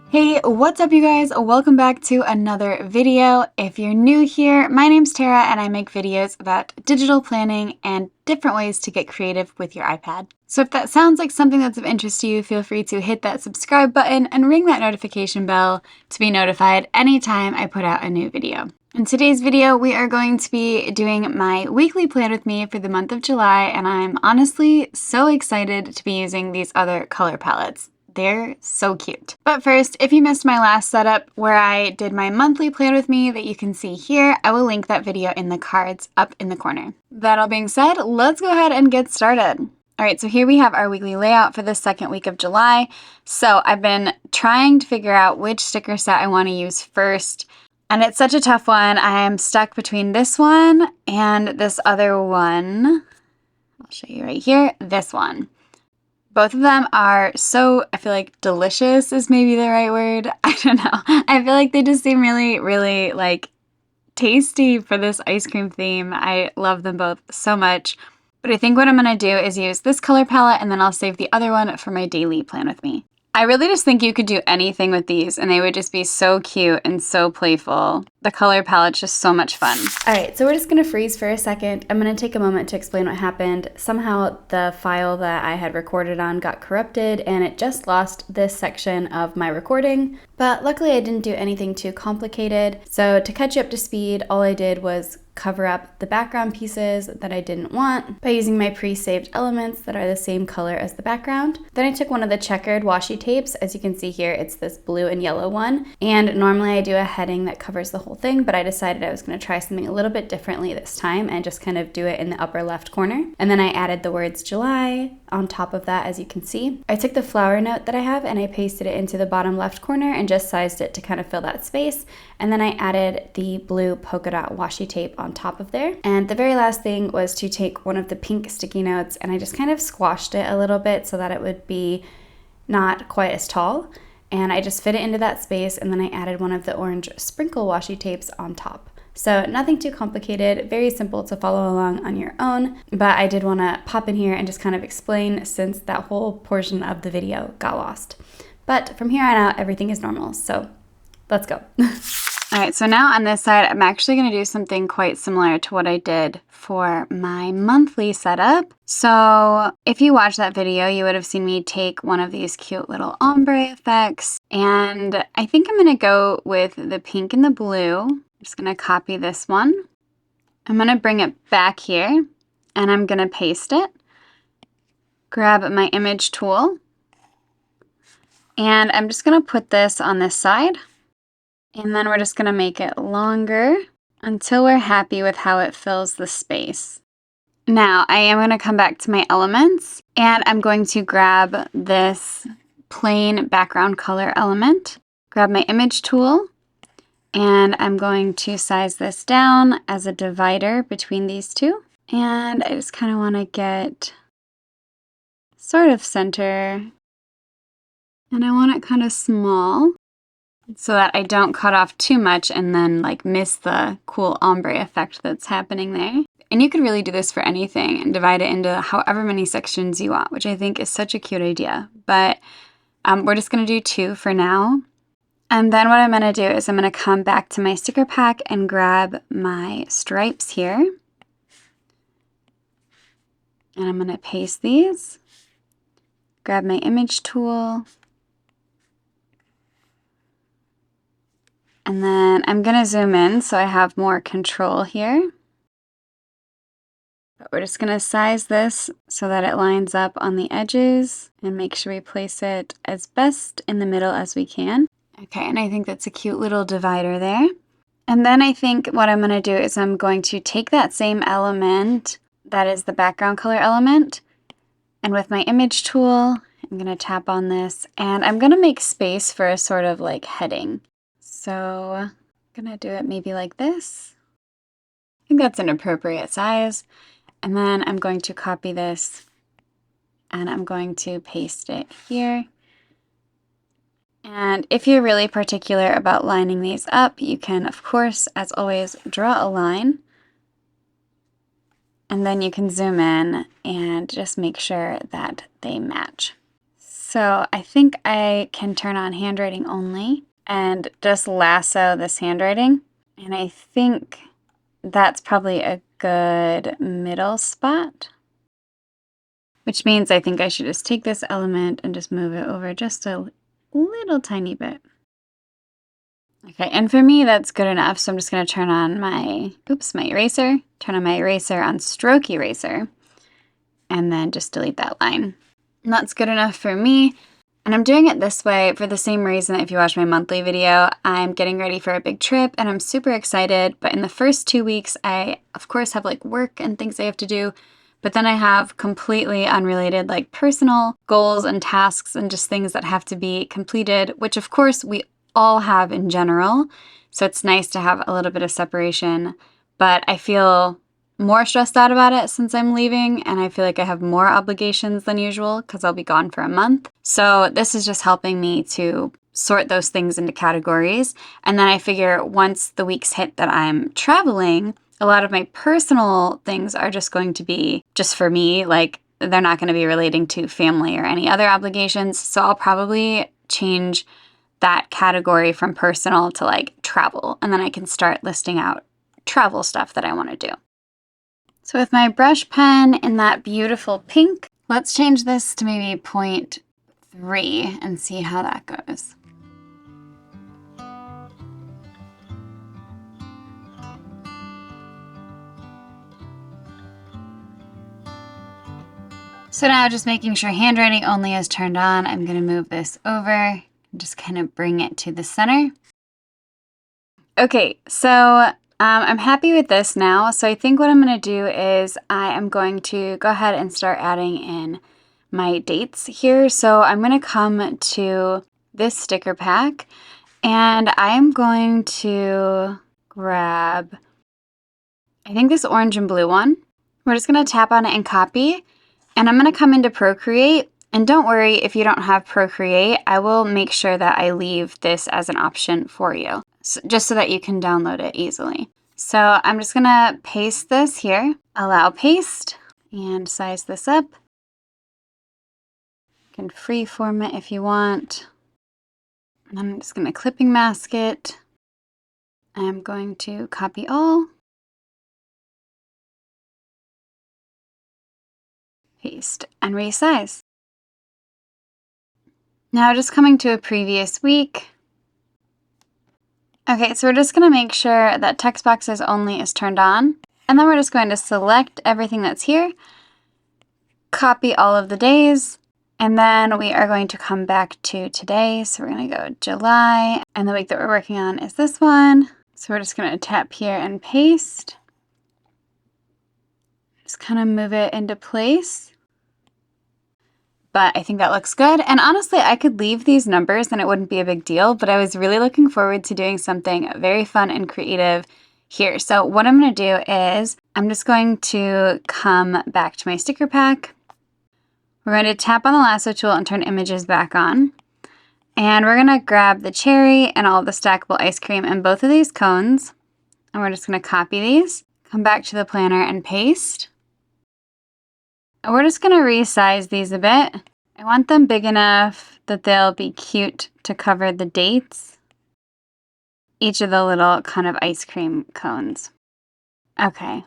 Hey, what's up you guys? Welcome back to another video. If you're new here, my name's Tara and I make videos about digital planning and different ways to get creative with your iPad. So if that sounds like something that's of interest to you, feel free to hit that subscribe button and ring that notification bell to be notified anytime I put out a new video. In today's video, we are going to be doing my weekly plan with me for the month of July, and I'm honestly so excited to be using these other color palettes. They're so cute. But first, if you missed my last setup where I did my monthly plan with me that you can see here, I will link that video in the cards up in the corner. That all being said, let's go ahead and get started. All right, so here we have our weekly layout for the second week of July. So I've been trying to figure out which sticker set I want to use first. And it's such a tough one. I am stuck between this one and this other one. I'll show you right here, this one. Both of them are so, I feel like delicious is maybe the right word. I don't know. I feel like they just seem really, really like tasty for this ice cream theme. I love them both so much. But I think what I'm going to do is use this color palette and then I'll save the other one for my daily plan with me. I really just think you could do anything with these and they would just be so cute and so playful. The color palette's just so much fun. All right, so we're just gonna freeze for a second. I'm gonna take a moment to explain what happened. Somehow the file that I had recorded on got corrupted and it just lost this section of my recording. But luckily I didn't do anything too complicated. So to catch you up to speed, all I did was cover up the background pieces that I didn't want by using my pre-saved elements that are the same color as the background. Then I took one of the checkered washi tapes. As you can see here, it's this blue and yellow one. And normally I do a heading that covers the whole thing, but I decided I was going to try something a little bit differently this time and just kind of do it in the upper left corner. And then I added the words July on top of that, as you can see. I took the flower note that I have and I pasted it into the bottom left corner and just sized it to kind of fill that space. And then I added the blue polka dot washi tape on top of there. And the very last thing was to take one of the pink sticky notes and I just kind of squashed it a little bit so that it would be not quite as tall. And I just fit it into that space and then I added one of the orange sprinkle washi tapes on top. So nothing too complicated, very simple to follow along on your own, but I did want to pop in here and just kind of explain since that whole portion of the video got lost. But from here on out, everything is normal, so let's go. All right, so now on this side, I'm actually going to do something quite similar to what I did for my monthly setup. So if you watched that video, you would have seen me take one of these cute little ombre effects, and I think I'm going to go with the pink and the blue. I'm just going to copy this one. I'm going to bring it back here, and I'm going to paste it. Grab my image tool, and I'm just going to put this on this side. And then we're just going to make it longer until we're happy with how it fills the space. Now I am going to come back to my elements and I'm going to grab this plain background color element, grab my image tool, and I'm going to size this down as a divider between these two. And I just kind of want to get sort of center, and I want it kind of small, so that I don't cut off too much and then like miss the cool ombre effect that's happening there. And you could really do this for anything and divide it into however many sections you want, which I think is such a cute idea. But we're just going to do 2 for now. And then what I'm going to do is I'm going to come back to my sticker pack and grab my stripes here. And I'm going to paste these. Grab my image tool. And then I'm going to zoom in so I have more control here. But we're just going to size this so that it lines up on the edges and make sure we place it as best in the middle as we can. Okay, and I think that's a cute little divider there. And then I think what I'm going to do is I'm going to take that same element, that is the background color element, and with my image tool, I'm going to tap on this and I'm going to make space for a sort of like heading. So I'm gonna do it maybe like this. I think that's an appropriate size. And then I'm going to copy this and I'm going to paste it here. And if you're really particular about lining these up, you can, of course, as always, draw a line. And then you can zoom in and just make sure that they match. So I think I can turn on handwriting only and just lasso this handwriting. And I think that's probably a good middle spot, which means I think I should just take this element and just move it over just a little tiny bit. Okay, and for me that's good enough, so I'm just going to turn on my eraser, turn on my eraser on stroke eraser, and then just delete that line. And that's good enough for me. And I'm doing it this way for the same reason that if you watch my monthly video, I'm getting ready for a big trip and I'm super excited. But in the first 2 weeks, I of course have like work and things I have to do. But then I have completely unrelated like personal goals and tasks and just things that have to be completed, which of course we all have in general. So it's nice to have a little bit of separation. But I feel more stressed out about it since I'm leaving, and I feel like I have more obligations than usual because I'll be gone for a month. So this is just helping me to sort those things into categories. And then I figure once the weeks hit that I'm traveling, a lot of my personal things are just going to be just for me. Like they're not going to be relating to family or any other obligations. So I'll probably change that category from personal to like travel. And then I can start listing out travel stuff that I want to do. So with my brush pen in that beautiful pink, let's change this to maybe 0.3 and see how that goes. So now just making sure handwriting only is turned on, I'm going to move this over and just kind of bring it to the center. Okay, so I'm happy with this now. So I think what I'm going to do is I am going to go ahead and start adding in my dates here. So I'm going to come to this sticker pack and I am going to grab, I think this orange and blue one. We're just going to tap on it and copy. And I'm going to come into Procreate. And don't worry if you don't have Procreate, I will make sure that I leave this as an option for you, just so that you can download it easily. So I'm just going to paste this here, allow paste, and size this up. You can freeform it if you want. And I'm just going to clipping mask it. I'm going to copy all. Paste and resize. Now just coming to a previous week. Okay, so we're just going to make sure that text boxes only is turned on. And then we're just going to select everything that's here, copy all of the days, and then we are going to come back to today. So we're going to go July, and the week that we're working on is this one. So we're just going to tap here and paste. Just kind of move it into place. But I think that looks good. And honestly, I could leave these numbers and it wouldn't be a big deal, but I was really looking forward to doing something very fun and creative here. So what I'm going to do is I'm just going to come back to my sticker pack. We're going to tap on the lasso tool and turn images back on. And we're going to grab the cherry and all the stackable ice cream and both of these cones. And we're just going to copy these, come back to the planner and paste. And we're just going to resize these a bit. I want them big enough that they'll be cute to cover the dates. Each of the little kind of ice cream cones. Okay,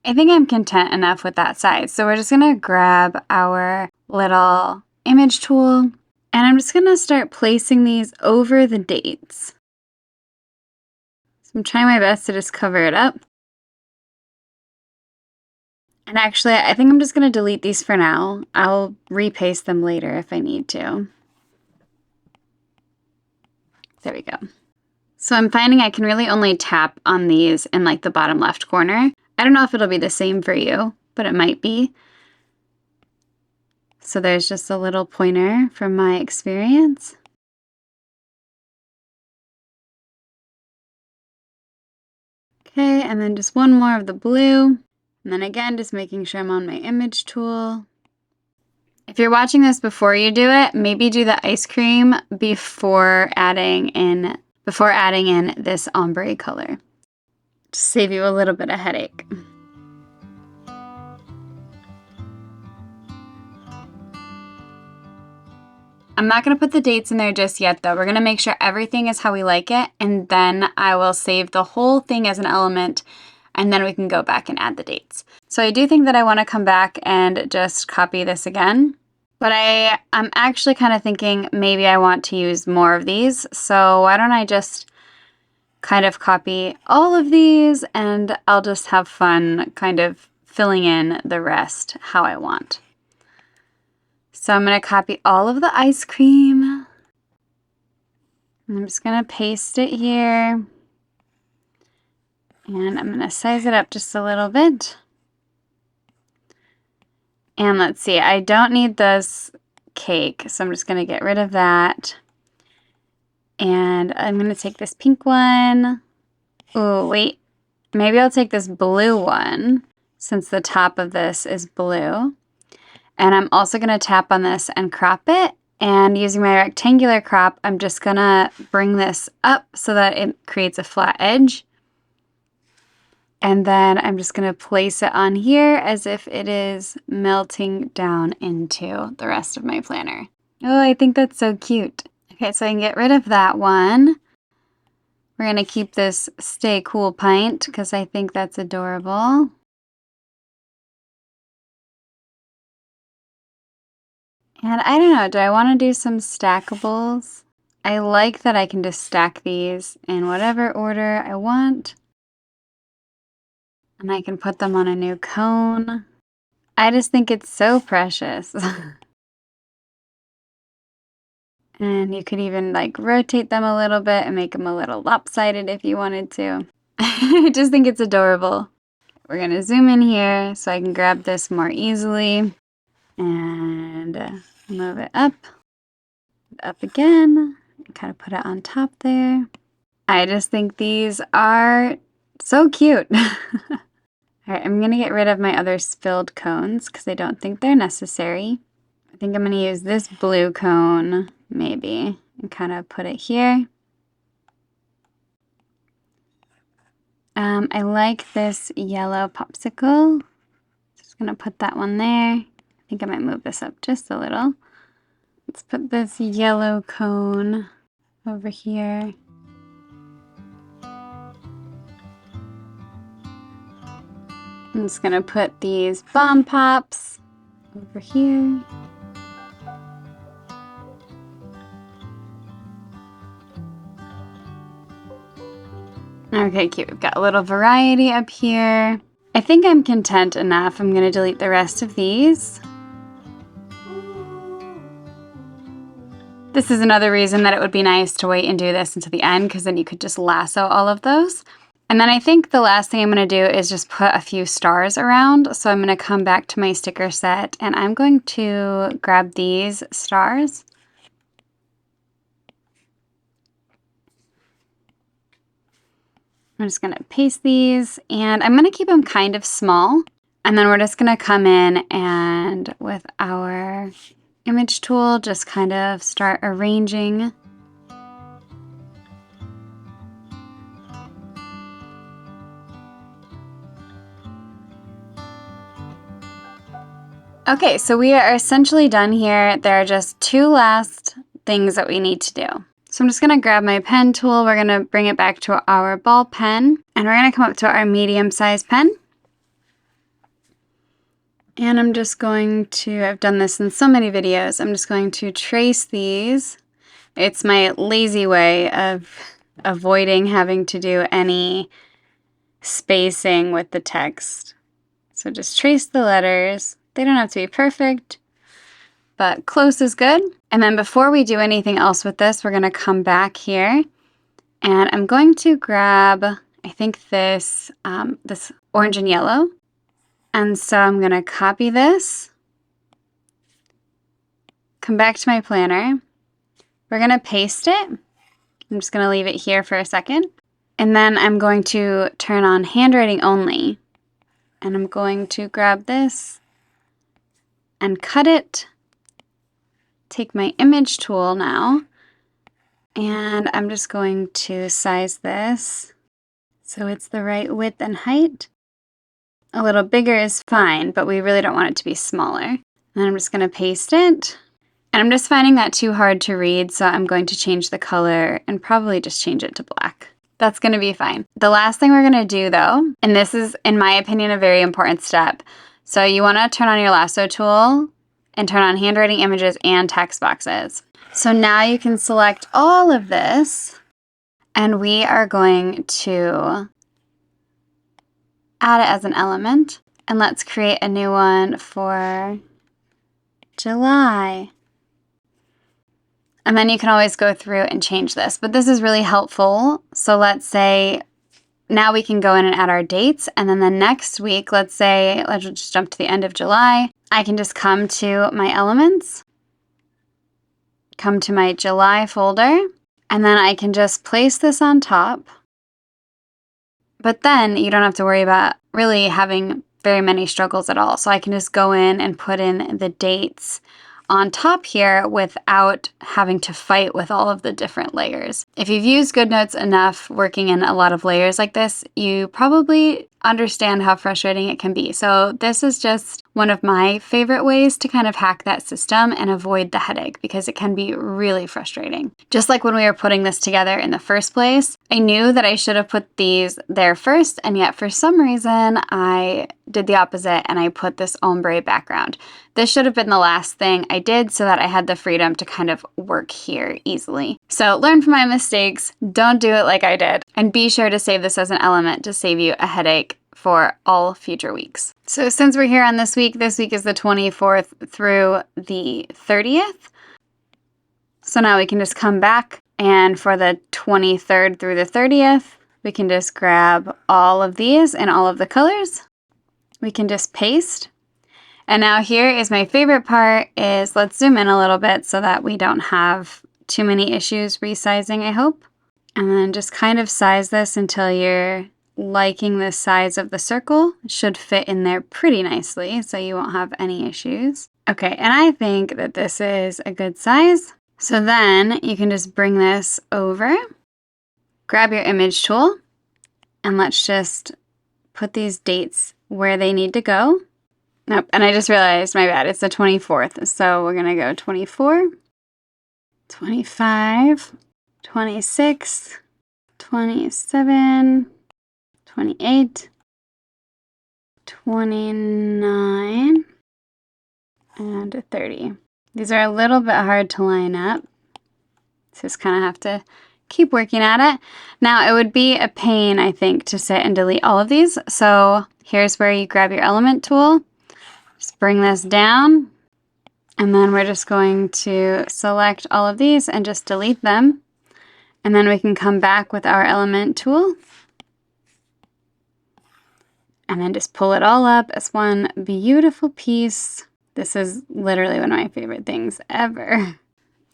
I think I'm content enough with that size. So we're just going to grab our little image tool and I'm just going to start placing these over the dates. So I'm trying my best to just cover it up. And actually, I think I'm just going to delete these for now. I'll repaste them later if I need to. There we go. So I'm finding I can really only tap on these in like the bottom left corner. I don't know if it'll be the same for you, but it might be. So there's just a little pointer from my experience. Okay, and then just one more of the blue. And then again, just making sure I'm on my image tool. If you're watching this before you do it, maybe do the ice cream before adding in this ombre color. To save you a little bit of headache. I'm not going to put the dates in there just yet though. We're going to make sure everything is how we like it, and then I will save the whole thing as an element, and then we can go back and add the dates. So I do think that I want to come back and just copy this again, but I'm actually kind of thinking maybe I want to use more of these. So why don't I just kind of copy all of these, and I'll just have fun kind of filling in the rest how I want. So I'm going to copy all of the ice cream. I'm just going to paste it here. And I'm going to size it up just a little bit. And let's see, I don't need this cake, so I'm just going to get rid of that. And I'm going to take this pink one. Oh, wait. Maybe I'll take this blue one, since the top of this is blue. And I'm also going to tap on this and crop it. And using my rectangular crop, I'm just going to bring this up so that it creates a flat edge. And then I'm just going to place it on here as if it is melting down into the rest of my planner. Oh, I think that's so cute. Okay, so I can get rid of that one. We're going to keep this Stay Cool pint because I think that's adorable. And I don't know, do I want to do some stackables? I like that I can just stack these in whatever order I want. And I can put them on a new cone. I just think it's so precious. And you could even like rotate them a little bit and make them a little lopsided if you wanted to. I just think it's adorable. We're going to zoom in here so I can grab this more easily. And move it up again, and kind of put it on top there. I just think these are so cute. All right, I'm gonna get rid of my other spilled cones because I don't think they're necessary. I think I'm gonna use this blue cone maybe and kind of put it here. I like this yellow popsicle. Just gonna put that one there. I think I might move this up just a little. Let's put this yellow cone over here. I'm just gonna put these bomb pops over here. Okay, cute. We've got a little variety up here. I think I'm content enough. I'm gonna delete the rest of these. This is another reason that it would be nice to wait and do this until the end, because then you could just lasso all of those. And then I think the last thing I'm going to do is just put a few stars around. So I'm going to come back to my sticker set and I'm going to grab these stars. I'm just going to paste these and I'm going to keep them kind of small. And then we're just going to come in and with our image tool, just kind of start arranging. Okay, so we are essentially done here. There are just two last things that we need to do. So I'm just gonna grab my pen tool. We're gonna bring it back to our ball pen and we're gonna come up to our medium-sized pen. And I'm just going to, I've done this in so many videos, I'm just going to trace these. It's my lazy way of avoiding having to do any spacing with the text. So just trace the letters. They don't have to be perfect, but close is good. And then before we do anything else with this, we're gonna come back here and I'm going to grab, I think this, this orange and yellow. And so I'm gonna copy this, come back to my planner. We're gonna paste it. I'm just gonna leave it here for a second. And then I'm going to turn on handwriting only. And I'm going to grab this and cut it. Take my image tool now. And I'm just going to size this so it's the right width and height. A little bigger is fine, but we really don't want it to be smaller. And I'm just gonna paste it. And I'm just finding that too hard to read, so I'm going to change the color and probably just change it to black. That's going to be fine. The last thing we're going to do though, and this is in my opinion a very important step. So you want to turn on your lasso tool and turn on handwriting images and text boxes. So now you can select all of this and we are going to add it as an element. And let's create a new one for July. And then you can always go through and change this, but this is really helpful. So let's say now we can go in and add our dates. And then the next week, let's just jump to the end of July. I can just come to my elements, come to my July folder, and then I can just place this on top. But then you don't have to worry about really having very many struggles at all. So I can just go in and put in the dates on top here without having to fight with all of the different layers. If you've used Goodnotes enough working in a lot of layers like this, you probably understand how frustrating it can be. So this is just one of my favorite ways to kind of hack that system and avoid the headache because it can be really frustrating. Just like when we were putting this together in the first place, I knew that I should have put these there first, and yet for some reason I did the opposite and I put this ombre background. This should have been the last thing I did so that I had the freedom to kind of work here easily. So learn from my mistakes, don't do it like I did, and be sure to save this as an element to save you a headache for all future weeks. So since we're here on this week is the 24th through the 30th. So now we can just come back, and for the 23rd through the 30th, we can just grab all of these in all of the colors. We can just paste. And now here is my favorite part is let's zoom in a little bit so that we don't have too many issues resizing, I hope. And then just kind of size this until you're liking the size of the circle. It should fit in there pretty nicely, so you won't have any issues. Okay, and I think that this is a good size. So then you can just bring this over, grab your image tool, and let's just put these dates where they need to go. Nope, and I just realized, my bad, it's the 24th. So we're gonna go 24, 25, 26, 27, 28, 29, and 30. These are a little bit hard to line up. Just kind of have to keep working at it. Now it would be a pain, I think, to sit and delete all of these. So here's where you grab your element tool, just bring this down, and then we're just going to select all of these and just delete them. And then we can come back with our element tool and then just pull it all up as one beautiful piece. This is literally one of my favorite things ever.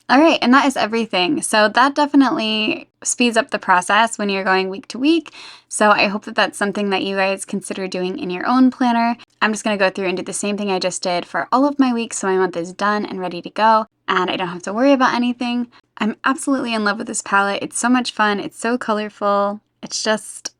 All right, and that is everything. So that definitely speeds up the process when you're going week to week. So I hope that that's something that you guys consider doing in your own planner. I'm just gonna go through and do the same thing I just did for all of my weeks so my month is done and ready to go, and I don't have to worry about anything. I'm absolutely in love with this palette. It's so much fun, it's so colorful. It's just,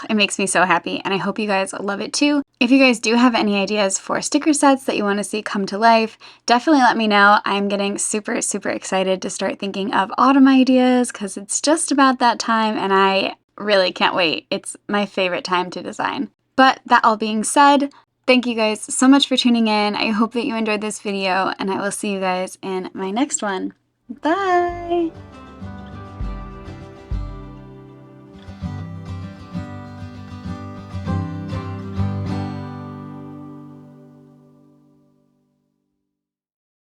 it makes me so happy, and I hope you guys love it too. If you guys do have any ideas for sticker sets that you want to see come to life, definitely let me know. I'm getting super, super excited to start thinking of autumn ideas because it's just about that time and I really can't wait. It's my favorite time to design. But that all being said, thank you guys so much for tuning in. I hope that you enjoyed this video, and I will see you guys in my next one. Bye!